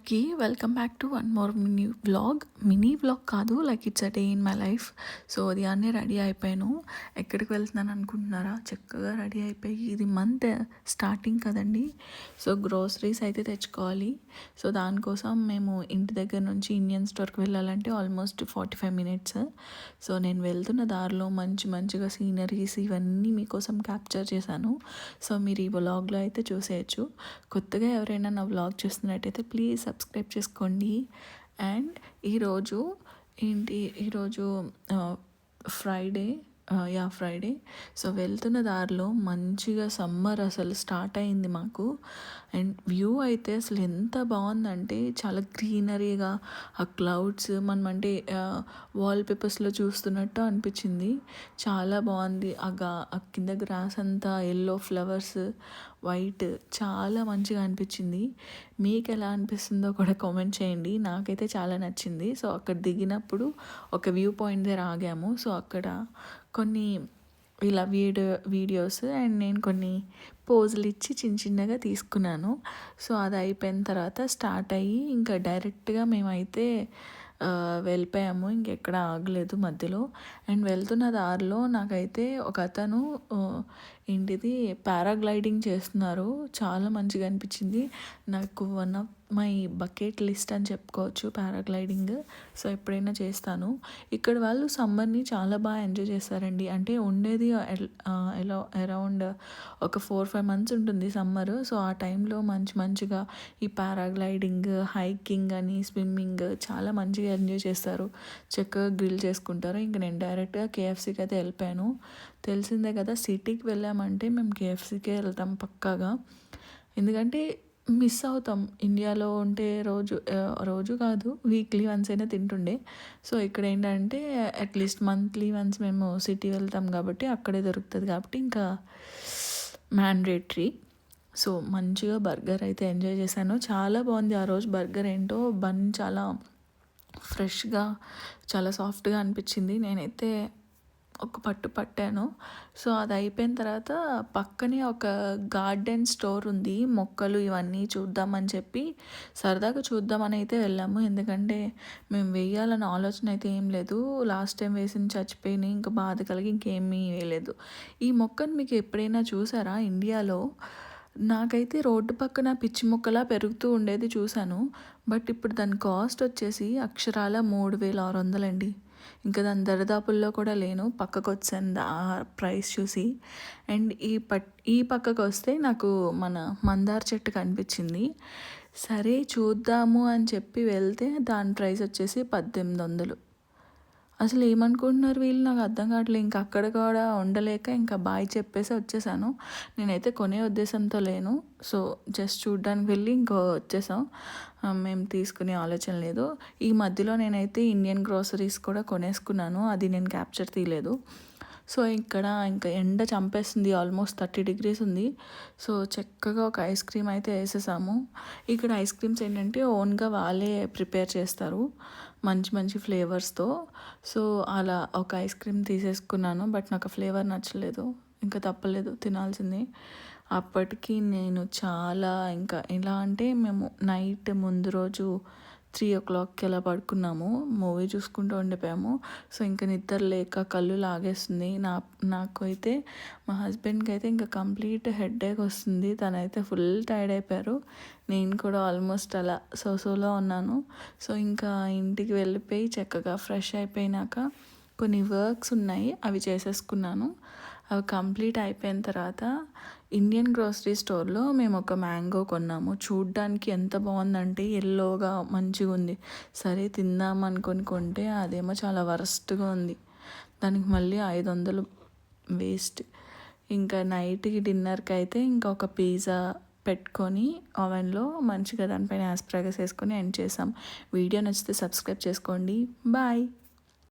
అందరికీ welcome back to one more mini vlog కాదు, like it's a day in my life. So ఉదయాన్నే ready అయిపోయాను. ఎక్కడికి వెళ్తున్నాను అనుకుంటున్నారా? చక్కగా రెడీ అయిపోయి, ఇది మంత్ స్టార్టింగ్ కదండి, సో గ్రోసరీస్ అయితే తెచ్చుకోవాలి. సో దానికోసం మేము ఇంటి దగ్గర నుంచి ఇండియన్ స్టోర్కి వెళ్ళాలంటే ఆల్మోస్ట్ 45 మినిట్స్. సో నేను వెళ్తున్న దారిలో మంచిగా సీనరీస్ ఇవన్నీ మీకోసం క్యాప్చర్ చేశాను. సో మీరు ఈ వ్లాగ్లో అయితే చూసేయచ్చు. కొత్తగా ఎవరైనా నా వ్లాగ్ చూస్తున్నట్టయితే ప్లీజ్ సబ్స్క్రైబ్ చేసుకోండి. అండ్ ఈరోజు ఫ్రైడే, ఫ్రైడే. సో వెళ్తున్న దారిలో మంచిగా సమ్మర్ అసలు స్టార్ట్ అయింది మాకు. అండ్ వ్యూ అయితే అసలు ఎంత బాగుందంటే చాలా గ్రీనరీగా, ఆ క్లౌడ్స్ మనం అంటే వాల్పేపర్స్లో చూస్తున్నట్టు అనిపించింది. చాలా బాగుంది. ఆ కింద గ్రాస్ అంతా ఎల్లో ఫ్లవర్స్, వైట్, చాలా మంచిగా అనిపించింది. మీకు ఎలా అనిపిస్తుందో కూడా కామెంట్ చేయండి. నాకైతే చాలా నచ్చింది. సో అక్కడ దిగినప్పుడు ఒక వ్యూ పాయింట్ దగ్గర ఆగాము. సో అక్కడ కొన్ని ఇలా వీడియోస్ అండ్ నేను కొన్ని పోజులు ఇచ్చి చిన్నగా తీసుకున్నాను. సో అది అయిపోయిన తర్వాత స్టార్ట్ అయ్యి ఇంకా డైరెక్ట్గా మేమైతే వెళ్ళిపోయాము. ఇంకెక్కడ ఆగలేదు మధ్యలో. అండ్ వెళ్తున్న దారిలో నాకైతే ఒక అతను పారాగ్లైడింగ్ చేస్తున్నారు. చాలా మంచిగా అనిపించింది. నాకు one of my bucket list అని చెప్పుకోవచ్చు పారాగ్లైడింగ్. సో ఎప్పుడైనా చేస్తాను. ఇక్కడ వాళ్ళు సమ్మర్ని చాలా బాగా ఎంజాయ్ చేస్తారండి. అంటే ఉండేది అరౌండ్ ఒక 4-5 మంత్స్ ఉంటుంది సమ్మర్. సో ఆ టైంలో మంచిగా ఈ పారాగ్లైడింగ్, హైకింగ్ అని, స్విమ్మింగ్ చాలా మంచిగా ఎంజాయ్ చేస్తారు. చక్కగా గ్రిల్ చేసుకుంటారు. ఇంక నేను డైరెక్ట్గా కేఎఫ్సీకి అయితే వెళ్ళిపోయాను. తెలిసిందే కదా, సిటీకి వెళ్ళామంటే మేము కేఎఫ్సీకే వెళ్తాం పక్కాగా. ఎందుకంటే మిస్ అవుతాం. ఇండియాలో ఉంటే రోజు కాదు, వీక్లీ వన్స్ అయినా తింటుండే. సో ఇక్కడ ఏంటంటే అట్లీస్ట్ మంత్లీ వన్స్ మేము సిటీ వెళ్తాం కాబట్టి అక్కడే దొరుకుతుంది కాబట్టి ఇంకా మ్యాండేటరీ. సో మంచిగా బర్గర్ అయితే ఎంజాయ్ చేశాను. చాలా బాగుంది ఆ రోజు బర్గర్. ఏంటో బన్ చాలా ఫ్రెష్గా, చాలా సాఫ్ట్గా అనిపించింది. నేనైతే ఒక పట్టాను. సో అది అయిపోయిన తర్వాత పక్కనే ఒక గార్డెన్ స్టోర్ ఉంది. మొక్కలు ఇవన్నీ చూద్దామని చెప్పి సరదాగా చూద్దామని అయితే వెళ్ళాము. ఎందుకంటే మేము వేయాలన్న ఆలోచన అయితే ఏం లేదు. లాస్ట్ టైం వేసింది చచ్చిపోయినాయి, ఇంకా బాధ కలిగి ఇంకేమీ వేయలేదు. ఈ మొక్కను మీకు ఎప్పుడైనా చూసారా ఇండియాలో? నాకైతే రోడ్డు పక్కన పిచ్చి మొక్కలా పెరుగుతూ ఉండేది చూశాను. బట్ ఇప్పుడు దాని కాస్ట్ వచ్చేసి అక్షరాల 3600 అండి. ఇంకా దాని దరిదాపుల్లో కూడా లేను. పక్కకు వచ్చాను ఆ ప్రైస్ చూసి. అండ్ ఈ పక్కకు వస్తే నాకు మన మందార చెట్టు కనిపించింది. సరే చూద్దాము అని చెప్పి వెళ్తే దాని ప్రైస్ వచ్చేసి 1800. అసలు ఏమనుకుంటున్నారు వీళ్ళు, నాకు అర్థం కావట్లేదు. ఇంకా అక్కడ కూడా ఉండలేక ఇంకా బాయ్ చెప్పేసి వచ్చేసాను. నేనైతే కొనే ఉద్దేశంతో లేను. సో జస్ట్ చూడ్డానికి వెళ్ళి ఇంకో వచ్చేసాం. మేము తీసుకునే ఆలోచన లేదు. ఈ మధ్యలో నేనైతే ఇండియన్ గ్రోసరీస్ కూడా కొనేసుకున్నాను. అది నేను క్యాప్చర్ తీయలేదు. సో ఇక్కడ ఇంకా ఎండ చంపేస్తుంది. ఆల్మోస్ట్ 30 degrees ఉంది. సో చక్కగా ఒక ఐస్ క్రీమ్ అయితే వేసేసాము. ఇక్కడ ఐస్ క్రీమ్స్ ఏంటంటే ఓన్గా వాళ్ళే ప్రిపేర్ చేస్తారు మంచి ఫ్లేవర్స్తో. సో అలా ఒక ఐస్ క్రీమ్ తీసేసుకున్నాను. బట్ నాకు ఫ్లేవర్ నచ్చలేదు. ఇంకా తప్పలేదు, తినాల్సిందే. అప్పటికి నేను చాలా ఇంకా ఎలా అంటే మేము నైట్ ముందు రోజు 3 o'clockకి అలా పడుకున్నాము. మూవీ చూసుకుంటూ ఉండిపోయాము. సో ఇంకా నిద్ర లేక కళ్ళు లాగేస్తుంది. నాకు అయితే, మా హస్బెండ్కి అయితే ఇంకా కంప్లీట్ హెడేక్ వస్తుంది. తనైతే ఫుల్ టైర్డ్ అయిపోయారు. నేను కూడా ఆల్మోస్ట్ అలా సోలో ఉన్నాను. సో ఇంకా ఇంటికి వెళ్ళిపోయి చక్కగా ఫ్రెష్ అయిపోయినాక కొన్ని వర్క్స్ ఉన్నాయి, అవి చేసేసుకున్నాను. అవి కంప్లీట్ అయిపోయిన తర్వాత ఇండియన్ గ్రోసరీ స్టోర్లో మేము ఒక మ్యాంగో కొన్నాము. చూడ్డానికి ఎంత బాగుందంటే ఎల్లోగా మంచిగా ఉంది. సరే తిందాం అనుకొని కొంటే అదేమో చాలా వరస్ట్గా ఉంది. దానికి మళ్ళీ 500 వేస్ట్. ఇంకా నైట్కి డిన్నర్కి అయితే ఇంకా ఒక పిజ్జా పెట్టుకొని ఓవెన్లో మంచిగా దానిపైన ఆస్ప్రాగస్ వేసుకొని ఎండ్ చేసాం. వీడియో నచ్చితే సబ్స్క్రైబ్ చేసుకోండి. బాయ్.